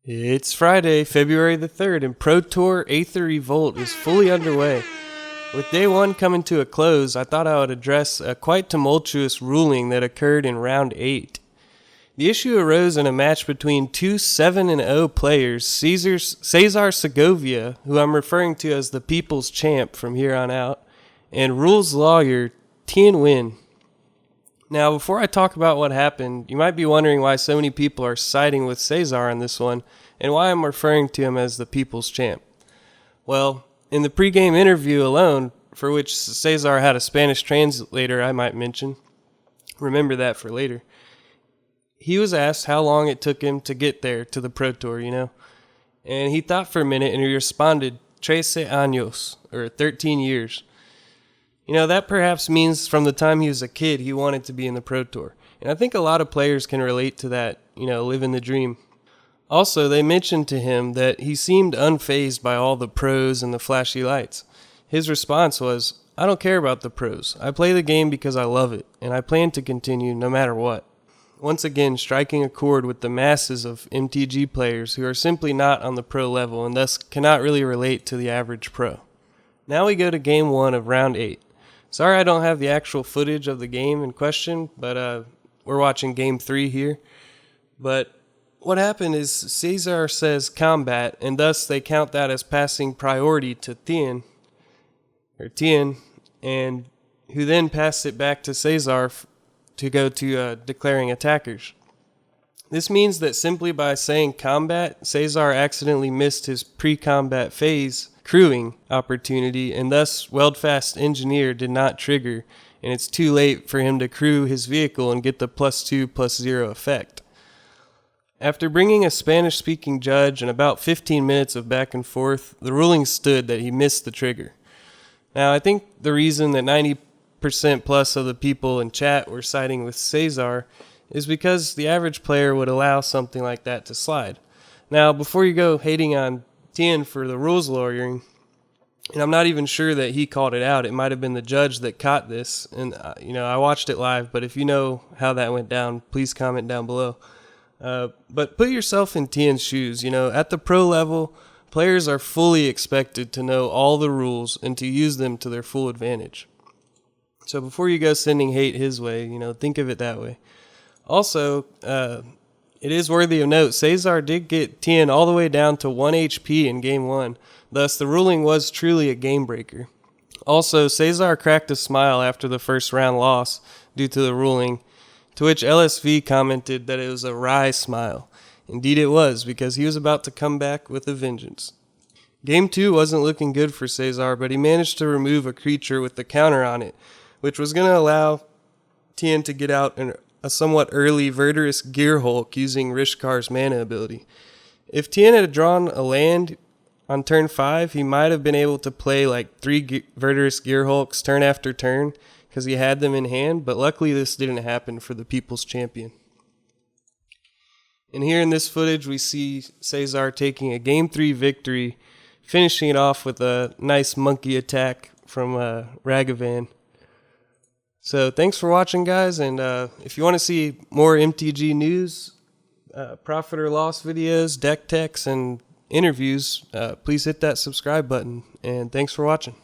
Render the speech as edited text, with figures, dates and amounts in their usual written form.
It's Friday, February the 3rd, and Pro Tour AETHER REVOLT is fully underway. With day one coming to a close, I thought I would address a quite tumultuous ruling that occurred in round 8. The issue arose in a match between two 7-0 players, Cesar Segovia, who I'm referring to as the people's champ from here on out, and rules lawyer Thien Nguyen. Now, before I talk about what happened, you might be wondering why so many people are siding with Cesar on this one, and why I'm referring to him as the people's champ. Well, in the pregame interview alone, for which Cesar had a Spanish translator I might mention, remember that for later, he was asked how long it took him to get there to the Pro Tour, and he thought for a minute and he responded, 13 años, or 13 years. That perhaps means from the time he was a kid, he wanted to be in the Pro Tour. And I think a lot of players can relate to that, living the dream. Also, they mentioned to him that he seemed unfazed by all the pros and the flashy lights. His response was, I don't care about the pros. I play the game because I love it, and I plan to continue no matter what. Once again, striking a chord with the masses of MTG players who are simply not on the pro level and thus cannot really relate to the average pro. Now we go to game 1 of round 8. Sorry I don't have the actual footage of the game in question, but we're watching game 3 here. But what happened is Cesar says combat, and thus they count that as passing priority to Thien, and who then passed it back to Cesar to go to declaring attackers. This means that simply by saying combat, Cesar accidentally missed his pre-combat phase crewing opportunity, and thus Weldfast Engineer did not trigger, and it's too late for him to crew his vehicle and get the +2/+0 effect. After bringing a Spanish-speaking judge and about 15 minutes of back and forth, the ruling stood that he missed the trigger. Now, I think the reason that 90% plus of the people in chat were siding with Cesar is because the average player would allow something like that to slide. Now, before you go hating on Thien for the rules lawyering, and I'm not even sure that he called it out. It might have been the judge that caught this, and I watched it live, but if you know how that went down, please comment down below. But put yourself in Thien's shoes. At the pro level, players are fully expected to know all the rules and to use them to their full advantage. So before you go sending hate his way, think of it that way. Also, it is worthy of note, Cesar did get Thien all the way down to 1 HP in game 1, thus the ruling was truly a game breaker. Also, Cesar cracked a smile after the first round loss due to the ruling, to which LSV commented that it was a wry smile. Indeed it was, because he was about to come back with a vengeance. Game 2 wasn't looking good for Cesar, but he managed to remove a creature with the counter on it, which was going to allow Thien to get out a somewhat early Verdurous Gear Hulk using Rishkar's mana ability. If Thien had drawn a land on turn 5, he might have been able to play like 3 Verdurous Gear Hulks turn after turn because he had them in hand, but luckily this didn't happen for the People's Champion. And here in this footage we see Cesar taking a game 3 victory, finishing it off with a nice monkey attack from Ragavan. So thanks for watching, guys, and if you want to see more MTG news, profit or loss videos, deck techs, and interviews, please hit that subscribe button, and thanks for watching.